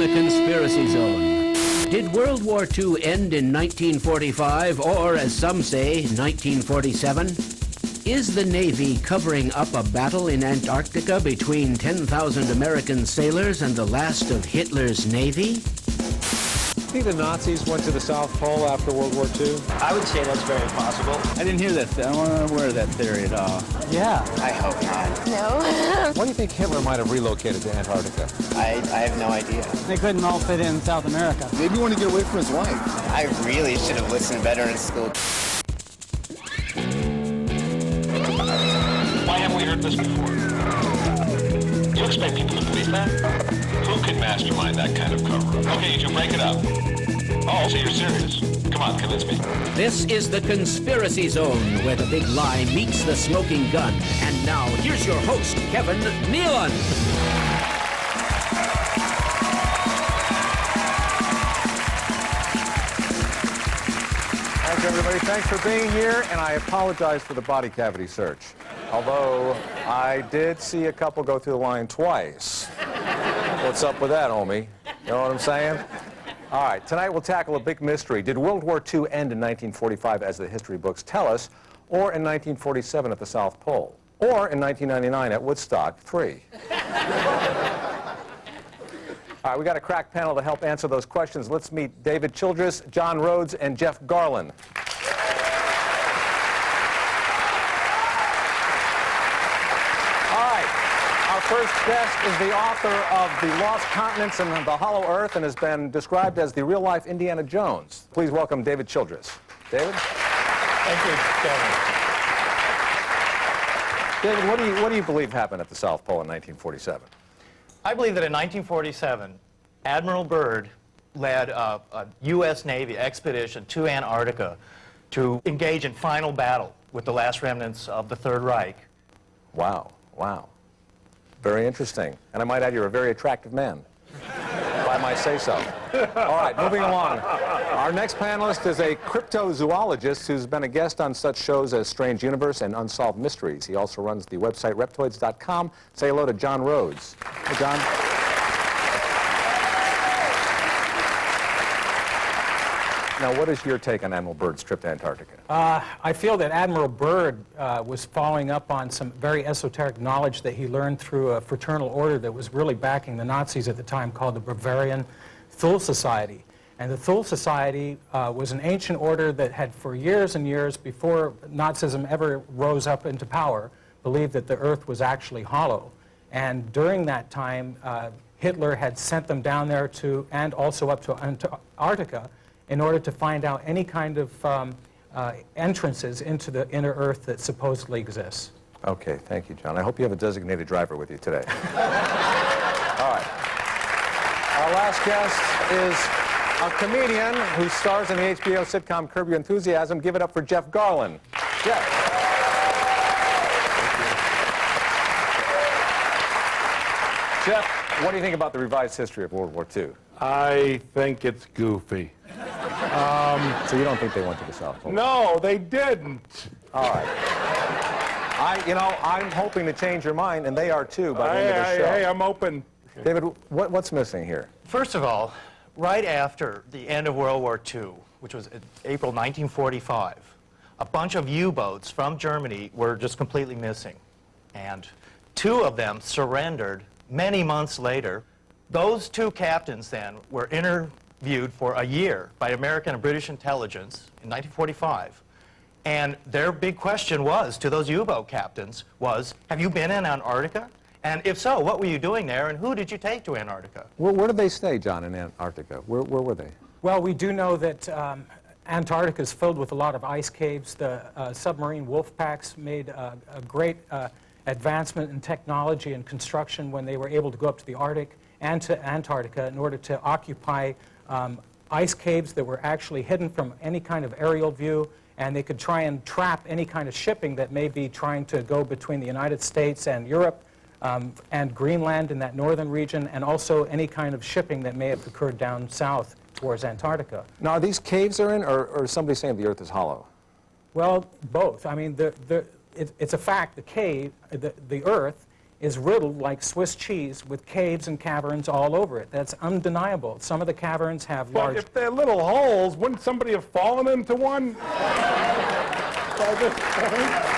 in the Conspiracy Zone. Did World War II end in 1945, or, as some say, 1947? Is the Navy covering up a battle in Antarctica between 10,000 American sailors and the last of Hitler's Navy? Do you think the Nazis went to the South Pole after World War II? I would say that's very possible. I didn't hear that. I don't aware of that theory at all. Yeah. I hope not. No. Why do you think Hitler might have relocated to Antarctica? I have no idea. They couldn't all fit in South America. Maybe he wanted to get away from his wife. I really should have listened better in school. Why haven't we heard this before? You expect people to believe that? Who can mastermind that kind of cover-up? Okay, you two, break it up. Oh, so you're serious. Come on, convince me. This is the Conspiracy Zone, where the big lie meets the smoking gun. And now, here's your host, Kevin Nealon. Thanks, everybody. Thanks for being here, and I apologize for the body cavity search. Although, I did see a couple go through the line twice. What's up with that, homie? You know what I'm saying? All right, tonight we'll tackle a big mystery. Did World War II end in 1945, as the history books tell us, or in 1947 at the South Pole, or in 1999 at Woodstock 3? All right, we got a crack panel to help answer those questions. Let's meet David Childress, John Rhodes, and Jeff Garlin. Our first guest is the author of The Lost Continents and the Hollow Earth and has been described as the real-life Indiana Jones. Please welcome David Childress. David? Thank you, Kevin. David, what do you believe happened at the South Pole in 1947? I believe that in 1947, Admiral Byrd led a U.S. Navy expedition to Antarctica to engage in final battle with the last remnants of the Third Reich. Wow, wow. Very interesting. And I might add, you're a very attractive man, if I might say so. All right, moving along. Our next panelist is a cryptozoologist who's been a guest on such shows as Strange Universe and Unsolved Mysteries. He also runs the website Reptoids.com. Say hello to John Rhodes. Hey, John. Now, what is your take on Admiral Byrd's trip to Antarctica? I feel that Admiral Byrd was following up on some very esoteric knowledge that he learned through a fraternal order that was really backing the Nazis at the time, called the Bavarian Thule Society. And the Thule Society was an ancient order that had, for years and years before Nazism ever rose up into power, believed that the Earth was actually hollow. And during that time, Hitler had sent them down there and also up to Antarctica, in order to find out any kind of entrances into the inner Earth that supposedly exists. Okay, thank you, John. I hope you have a designated driver with you today. All right. Our last guest is a comedian who stars in the HBO sitcom Curb Your Enthusiasm. Give it up for Jeff Garlin. Jeff. Jeff, what do you think about the revised history of World War II? I think it's goofy. So you don't think they went to the South Pole? No, they didn't. All right. I'm hoping to change your mind, and they are too by the end of the show. Hey, I'm open. David, what's missing here? First of all, right after the end of World War II, which was in April 1945, a bunch of U-boats from Germany were just completely missing. And 2 of them surrendered many months later. Those 2 captains then were interviewed for a year by American and British intelligence in 1945. And their big question was, to those U-boat captains, was, have you been in Antarctica? And if so, what were you doing there, and who did you take to Antarctica? Where did they stay, John, in Antarctica? Where were they? Well, we do know that Antarctica is filled with a lot of ice caves. The submarine wolf packs made a great advancement in technology and construction when they were able to go up to the Arctic and to Antarctica in order to occupy ice caves that were actually hidden from any kind of aerial view, and they could try and trap any kind of shipping that may be trying to go between the United States and Europe and Greenland in that northern region, and also any kind of shipping that may have occurred down south towards Antarctica. Now, are these caves they're in, or is somebody saying the Earth is hollow? Well, both. I mean, it's a fact, the Earth is riddled like Swiss cheese with caves and caverns all over it. That's undeniable. Some of the caverns have But large... if they're little holes, wouldn't somebody have fallen into one? By this point?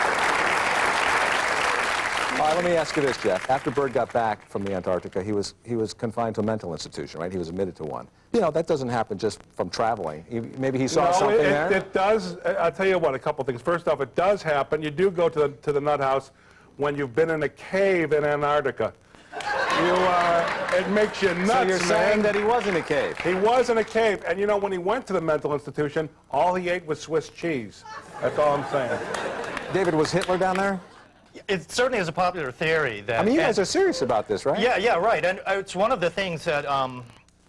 All right, let me ask you this, Jeff. After Byrd got back from the Antarctica, he was confined to a mental institution, right? He was admitted to one. You know, that doesn't happen just from traveling. Maybe he saw something there? It does. I'll tell you what, a couple things. First off, it does happen. You do go to the nut house when you've been in a cave in Antarctica. It makes you nuts, So you're saying man. that he was in a cave? He was in a cave, and you know, when he went to the mental institution, all he ate was Swiss cheese. That's all I'm saying. David, was Hitler down there? It certainly is a popular theory that... I mean, you guys are serious about this, right? Yeah, right. And it's one of the things that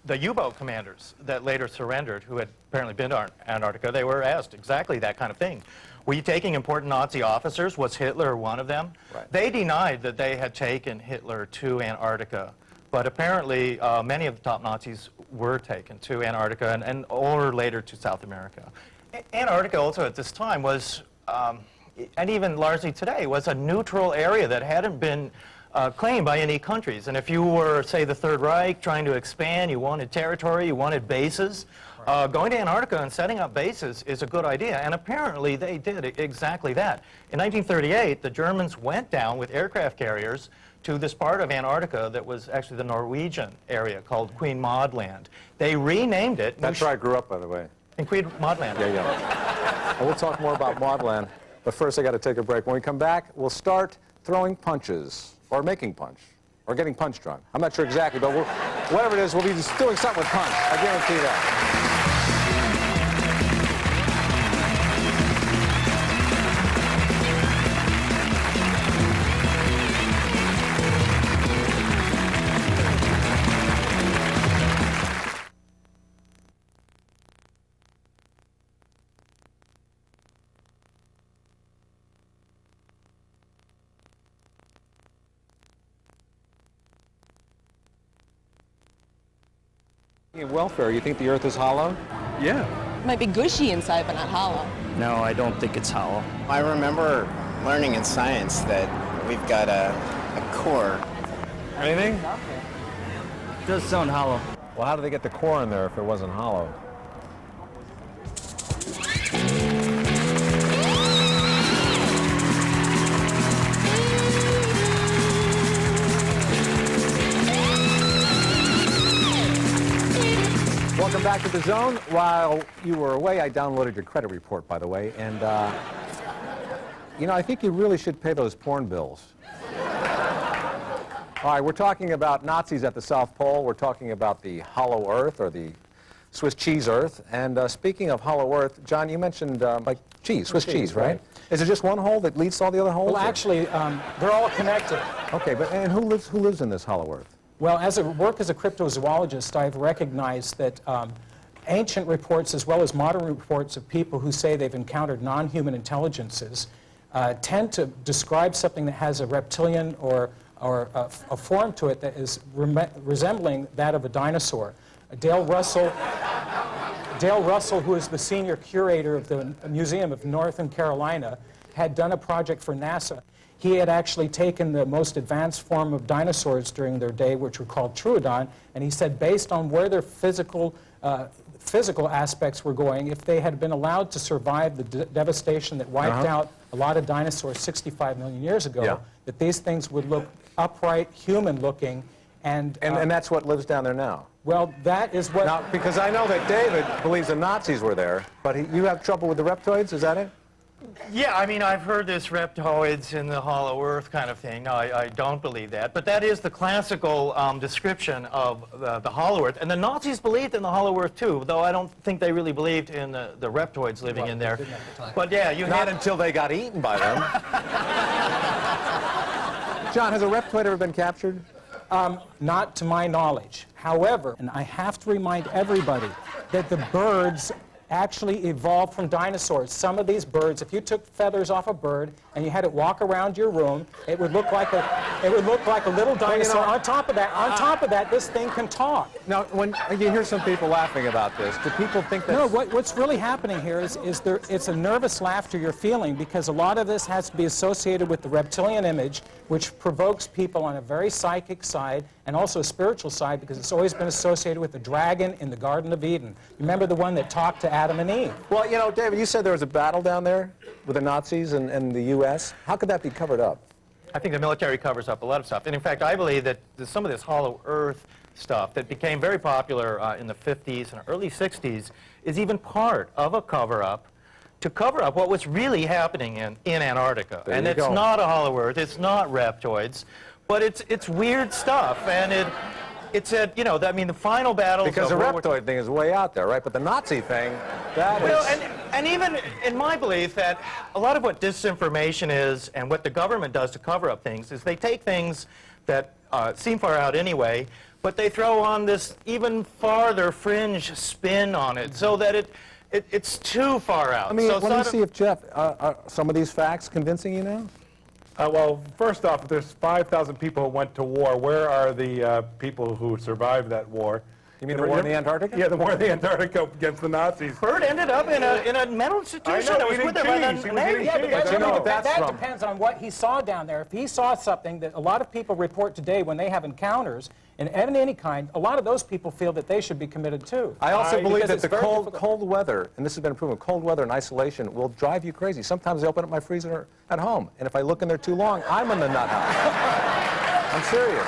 the U-boat commanders that later surrendered, who had apparently been to Antarctica, they were asked exactly that kind of thing. Were you taking important Nazi officers? Was Hitler one of them? Right. They denied that they had taken Hitler to Antarctica. But apparently, many of the top Nazis were taken to Antarctica or later to South America. Antarctica also at this time was, and even largely today, was a neutral area that hadn't been claimed by any countries. And if you were, say, the Third Reich, trying to expand, you wanted territory, you wanted bases, going to Antarctica and setting up bases is a good idea. And apparently they did exactly that. In 1938, the Germans went down with aircraft carriers to this part of Antarctica that was actually the Norwegian area called Queen Maud Land. They renamed it. That's where I grew up, by the way. In Queen Maud Land. Yeah. Well, we'll talk more about Maudland, but first I got to take a break. When we come back, we'll start throwing punches, or making punch, or getting punch drunk. I'm not sure exactly, but whatever it is, we'll be just doing something with punch. I guarantee that. In welfare, you think the Earth is hollow? Yeah. It might be gushy inside, but not hollow. No, I don't think it's hollow. I remember learning in science that we've got a core. Anything? It does sound hollow. Well, how do they get the core in there if it wasn't hollow? Welcome back to The Zone. While you were away, I downloaded your credit report, by the way, and, you know, I think you really should pay those porn bills. All right, we're talking about Nazis at the South Pole. We're talking about the hollow Earth, or the Swiss cheese Earth. And speaking of hollow Earth, John, you mentioned, like, cheese, Swiss cheese, right? Is it just one hole that leads to all the other holes? Well, actually, they're all connected. Okay, but and who lives in this hollow Earth? Well, as I work as a cryptozoologist, I've recognized that ancient reports, as well as modern reports of people who say they've encountered non-human intelligences, tend to describe something that has a reptilian or a form to it that is resembling that of a dinosaur. Dale Russell, who is the senior curator of the Museum of Northern Carolina, had done a project for NASA. He had actually taken the most advanced form of dinosaurs during their day, which were called Troodon, and he said based on where their physical aspects were going, if they had been allowed to survive the devastation that wiped out a lot of dinosaurs 65 million years ago, that these things would look upright, human-looking, and that's what lives down there now. Well, that is what... Now, because I know that David believes the Nazis were there, but you have trouble with the reptoids, is that it? Yeah, I mean, I've heard this reptoids in the hollow earth kind of thing. No, I don't believe that. But that is the classical description of the hollow earth. And the Nazis believed in the hollow earth, too, though I don't think they really believed in the reptoids living in there. But yeah, you Not until they got eaten by them. John, has a reptoid ever been captured? Not to my knowledge. However, and I have to remind everybody that the Byrds actually evolved from dinosaurs. Some of these birds, if you took feathers off a bird and you had it walk around your room, it would look like a little dinosaur. On top of that, this thing can talk. Now, when you hear some people laughing about this, do people think that... No, what's really happening here is it's a nervous laughter you're feeling, because a lot of this has to be associated with the reptilian image, which provokes people on a very psychic side and also a spiritual side, because it's always been associated with the dragon in the Garden of Eden. Remember the one that talked to Adam and Eve? Well, you know, David, you said there was a battle down there with the Nazis and the U.S. How could that be covered up? I think the military covers up a lot of stuff. And in fact, I believe that some of this hollow earth stuff that became very popular in the 50s and early 60s is even part of a cover-up to cover up what was really happening in Antarctica. And it's not a hollow earth, it's not reptoids, but it's weird stuff. And it's a, you know, I mean, the final battles because the reptoid thing is way out there, right? But the Nazi thing, that is... And even in my belief that a lot of what disinformation is and what the government does to cover up things is they take things that seem far out anyway, but they throw on this even farther fringe spin on it so that it's too far out. I mean, so let me see if, Jeff, are some of these facts convincing you now? Well, first off, if there's 5,000 people who went to war, where are the people who survived that war? You mean the war in the Antarctica? Yeah, the war in the Antarctica against the Nazis. Byrd ended up in a mental institution. I was with him by the Yeah, but that depends on what he saw down there. If he saw something that a lot of people report today when they have encounters in any kind, a lot of those people feel that they should be committed too. I also believe that the cold weather, and this has been proven, cold weather and isolation will drive you crazy. Sometimes I open up my freezer at home, and if I look in there too long, I'm in the nut house. I'm serious.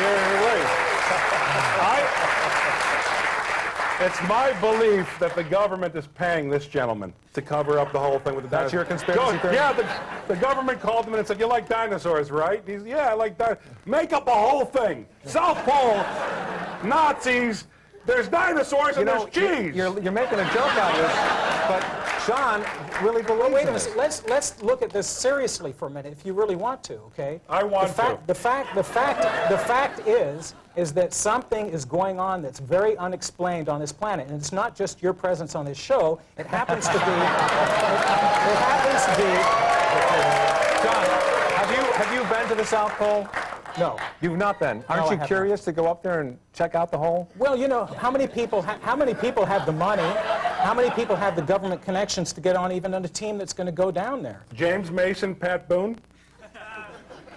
You're right. It's my belief that the government is paying this gentleman to cover up the whole thing with the dinosaurs. That's your conspiracy theory? Yeah, the government called him in and said, "You like dinosaurs, right?" He's, "Yeah, I like dinosaurs." Make up a whole thing. South Pole, Nazis, there's dinosaurs and there's cheese. You're making a joke out of this, but Sean really believes wait a in minute. Let's look at this seriously for a minute, if you really want to. Okay. I want to. The fact is that something is going on that's very unexplained on this planet, and it's not just your presence on this show. It happens to be. It happens to be. John, have you been to the South Pole? No. You've not been. Aren't you curious to go up there and check out the hole? Well, you know, how many people have the money? How many people have the government connections to get on even on a team that's going to go down there? James Mason, Pat Boone.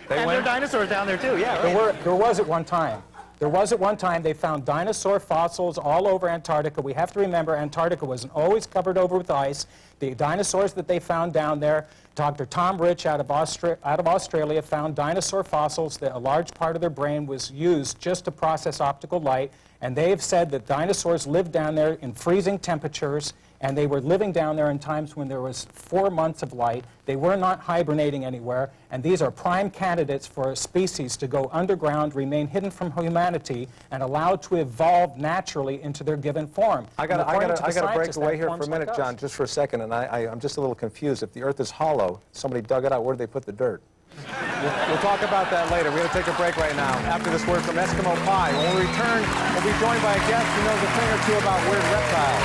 And there are dinosaurs down there too, yeah. Right. There was at one time. There was at one time, they found dinosaur fossils all over Antarctica. We have to remember Antarctica wasn't always covered over with ice. The dinosaurs that they found down there, Dr. Tom Rich out of Australia found dinosaur fossils that a large part of their brain was used just to process optical light. And they have said that dinosaurs lived down there in freezing temperatures, and they were living down there in times when there was 4 months of light. They were not hibernating anywhere, and these are prime candidates for a species to go underground, remain hidden from humanity, and allowed to evolve naturally into their given form. I got to break away here for a minute, John, just for a second, and I'm just a little confused. If the Earth is hollow, somebody dug it out, where did they put the dirt? We'll talk about that later. We're going to take a break right now. After this word from Eskimo Pie, when we return, we'll be joined by a guest who knows a thing or two about weird reptiles.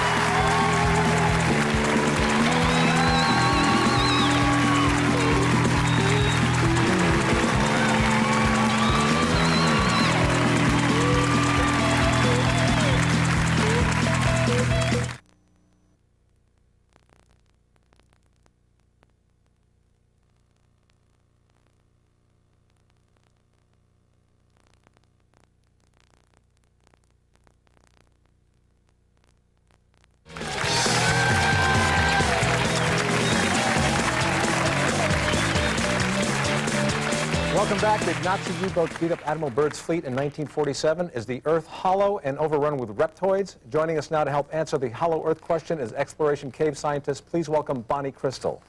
Welcome back. The Nazi U-boats beat up Admiral Byrd's fleet in 1947. Is the Earth hollow and overrun with reptoids? Joining us now to help answer the hollow Earth question is exploration cave scientist. Please welcome Bonnie Crystal.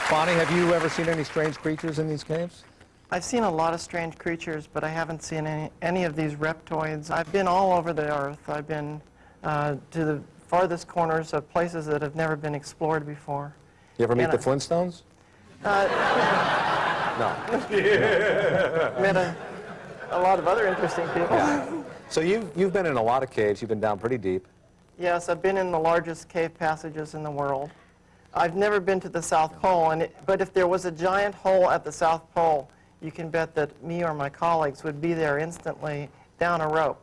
Bonnie, have you ever seen any strange creatures in these caves? I've seen a lot of strange creatures, but I haven't seen any of these reptoids. I've been all over the Earth. I've been to the farthest corners of places that have never been explored before. You ever meet the Flintstones? No. Met a lot of other interesting people. Yeah. So you've been in a lot of caves. You've been down pretty deep. Yes, I've been in the largest cave passages in the world. I've never been to the South Pole, but if there was a giant hole at the South Pole, you can bet that me or my colleagues would be there instantly down a rope.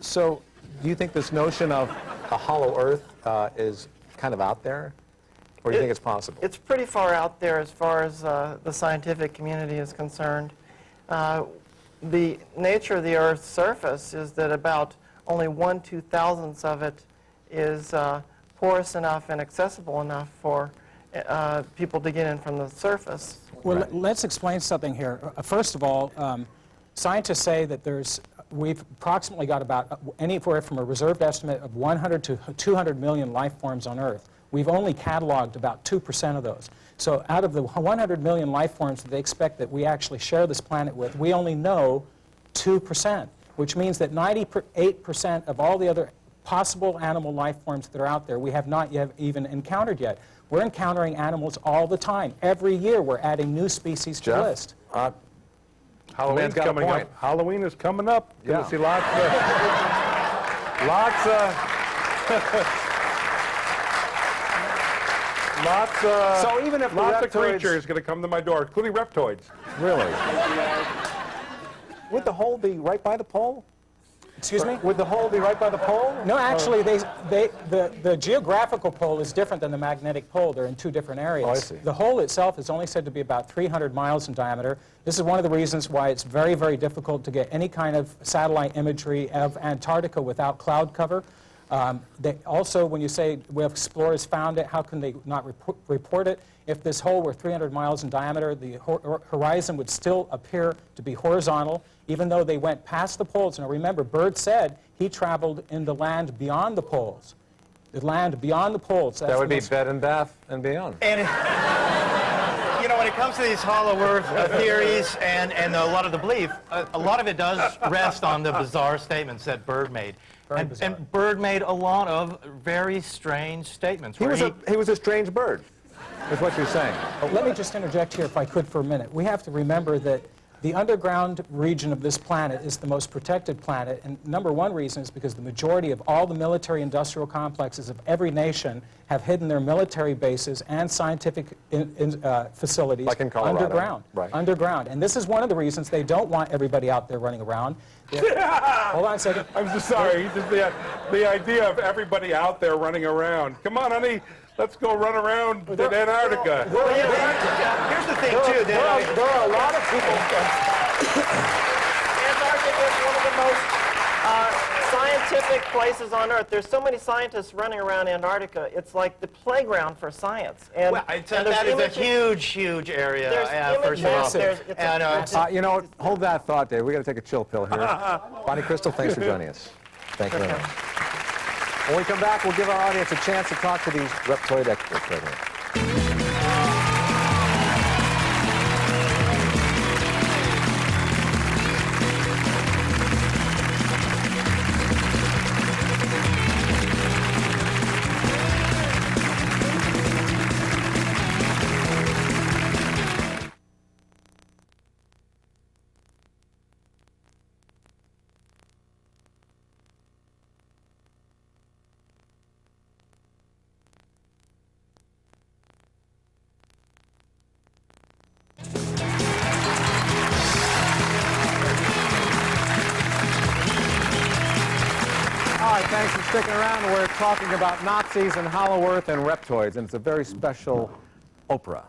So do you think this notion of a hollow Earth is kind of out there? Or do you think it's possible? It's pretty far out there as far as the scientific community is concerned. The nature of the Earth's surface is that about only 1/2000th of it is porous enough and accessible enough for people to get in from the surface. Well, let's explain something here. First of all, scientists say that we've approximately got about anywhere from a reserved estimate of 100 to 200 million life forms on Earth. We've only cataloged about 2% of those. So out of the 100 million life forms that they expect that we actually share this planet with, we only know 2%, which means that 98% of all the other possible animal life forms that are out there we have not yet even encountered yet. We're encountering animals all the time. Every year we're adding new species to the list. Halloween's coming up. Halloween is coming up. You're going to see lots so even if lots of creatures going to come to my door, including reptoids. Really? Would the hole be right by the pole? Excuse me? Would the hole be right by the pole? No, actually, the geographical pole is different than the magnetic pole. They're in two different areas. Oh, I see. The hole itself is only said to be about 300 miles in diameter. This is one of the reasons why it's very, very difficult to get any kind of satellite imagery of Antarctica without cloud cover. Also, when you say we have explorers found it, how can they not report it? If this hole were 300 miles in diameter, the horizon would still appear to be horizontal, even though they went past the poles. Now remember, Byrd said he traveled in the land beyond the poles. The land beyond the poles. That would be bed and bath and beyond. And you know, when it comes to these hollow Earth theories and a lot of the belief, a lot of it does rest on the bizarre statements that Byrd made. And Byrd made a lot of very strange statements. He was a strange bird, is what you're saying. Let me just interject here, if I could, for a minute. We have to remember that the underground region of this planet is the most protected planet, and number one reason is because the majority of all the military-industrial complexes of every nation have hidden their military bases and scientific facilities like in Colorado. Underground. Right. Underground. And this is one of the reasons they don't want everybody out there running around. Hold on a second. I'm just sorry. Just the idea of everybody out there running around. Come on, honey. Let's go run around to Antarctica. Here's the thing, too. There are a lot of people. Antarctica is one of the most scientific places on Earth. There's so many scientists running around Antarctica. It's like the playground for science. And, well, that is a huge, huge area. First of all. You know, hold that thought, Dave. We got to take a chill pill here. Bonnie Crystal, thanks for joining us. Thank you very much. When we come back, we'll give our audience a chance to talk to these reptoid experts right here. Thanks for sticking around. We're talking about Nazis and Hollow Earth and Reptoids, and it's a very special Oprah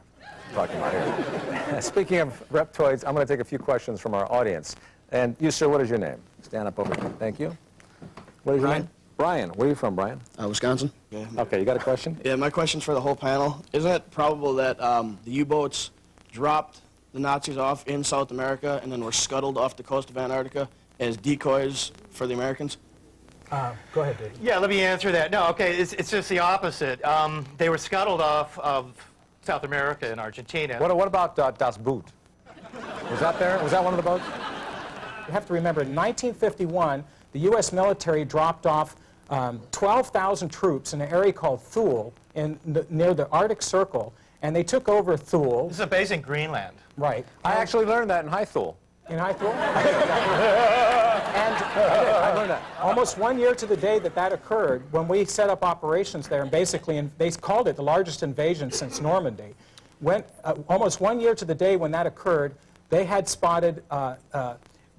talking about here. Speaking of Reptoids, I'm going to take a few questions from our audience. And you, sir, what is your name? Stand up over here. Thank you. What is your name? Brian. Where are you from, Brian? Wisconsin. Yeah. Okay, you got a question? Yeah, my question's for the whole panel. Isn't it probable that the U-boats dropped the Nazis off in South America and then were scuttled off the coast of Antarctica as decoys for the Americans? Go ahead, Dave. Yeah, let me answer that. No, okay, it's just the opposite. They were scuttled off of South America and Argentina. What about Das Boot? Was that there? Was that one of the boats? You have to remember, in 1951, the U.S. military dropped off 12,000 troops in an area called Thule near the Arctic Circle, and they took over Thule. This is a base in Greenland. Right. I actually learned that in high school. In high school? And I learned that. Almost 1 year to the day that occurred, when we set up operations there, and basically, they called it the largest invasion since Normandy. Almost 1 year to the day when that occurred, they had spotted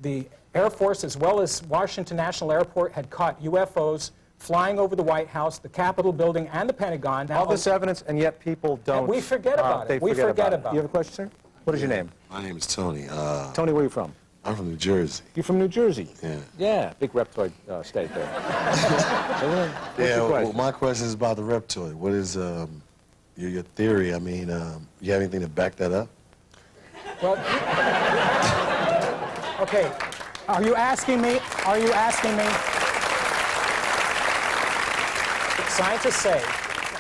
the Air Force as well as Washington National Airport had caught UFOs flying over the White House, the Capitol building, and the Pentagon. All this evidence, and yet people don't. And we forget about it. We forget about it. You have a question, sir? What is your name? My name is Tony. Tony, where are you from? I'm from New Jersey. You're from New Jersey? Yeah. Yeah, big reptoid state there. Yeah, well, my question is about the reptoid. What is your theory? I mean, you have anything to back that up? Well, okay. Are you asking me? Are you asking me? Scientists say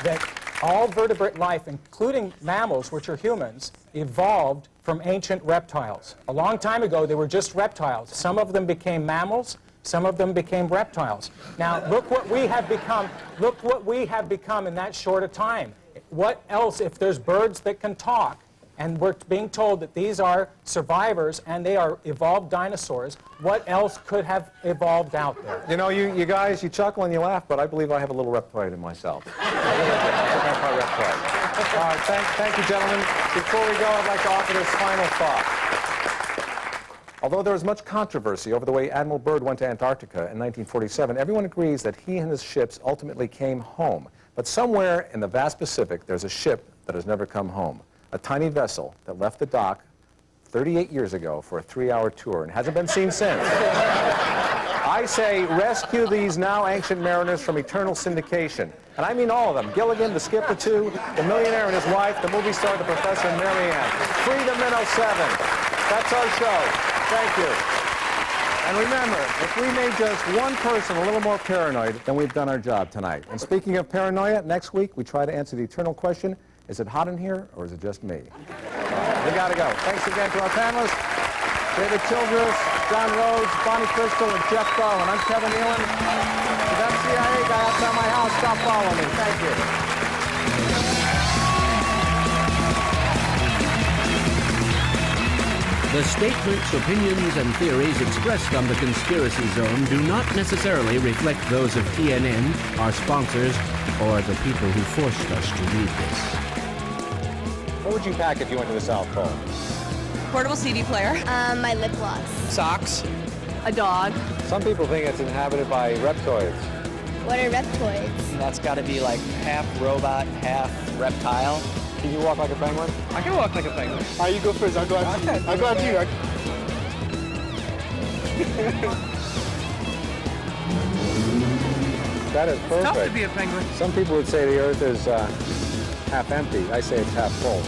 that all vertebrate life, including mammals, which are humans, evolved from ancient reptiles. A long time ago, they were just reptiles. Some of them became mammals. Some of them became reptiles. Now, look what we have become. Look what we have become in that short a time. What else, if there's birds that can talk, and we're being told that these are survivors and they are evolved dinosaurs, what else could have evolved out there? You know, you guys, you chuckle and you laugh, but I believe I have a little reptoid in myself. Reptoid. All right, thank you, gentlemen. Before we go, I'd like to offer this final thought. Although there was much controversy over the way Admiral Byrd went to Antarctica in 1947, everyone agrees that he and his ships ultimately came home. But somewhere in the vast Pacific, there's a ship that has never come home. A tiny vessel that left the dock 38 years ago for a 3-hour tour and hasn't been seen since. I say rescue these now ancient mariners from eternal syndication. And I mean all of them. Gilligan, the skipper too, the millionaire and his wife, the movie star, the professor, and Mary Ann. Freedom in 07. That's our show. Thank you. And remember, if we made just one person a little more paranoid, then we've done our job tonight. And speaking of paranoia, next week we try to answer the eternal question, is it hot in here or is it just me? We gotta go. Thanks again to our panelists, David Childress, John Rhodes, Bonnie Crystal, and Jeff Dolan. I'm Kevin Nealon. If that CIA guy outside my house, stop following me. Thank you. The statements, opinions, and theories expressed on the Conspiracy Zone do not necessarily reflect those of TNN, our sponsors, or the people who forced us to read this. What would you pack if you went to the South Pole? Portable CD player. My lip gloss. Socks. A dog. Some people think it's inhabited by reptoids. What are reptoids? That's got to be like half robot, half reptile. Can you walk like a penguin? I can walk like a penguin. All right, you go first. I'll go after you. I'll go after you. That is perfect. It's tough to be a penguin. Some people would say the Earth is half empty. I say it's half full.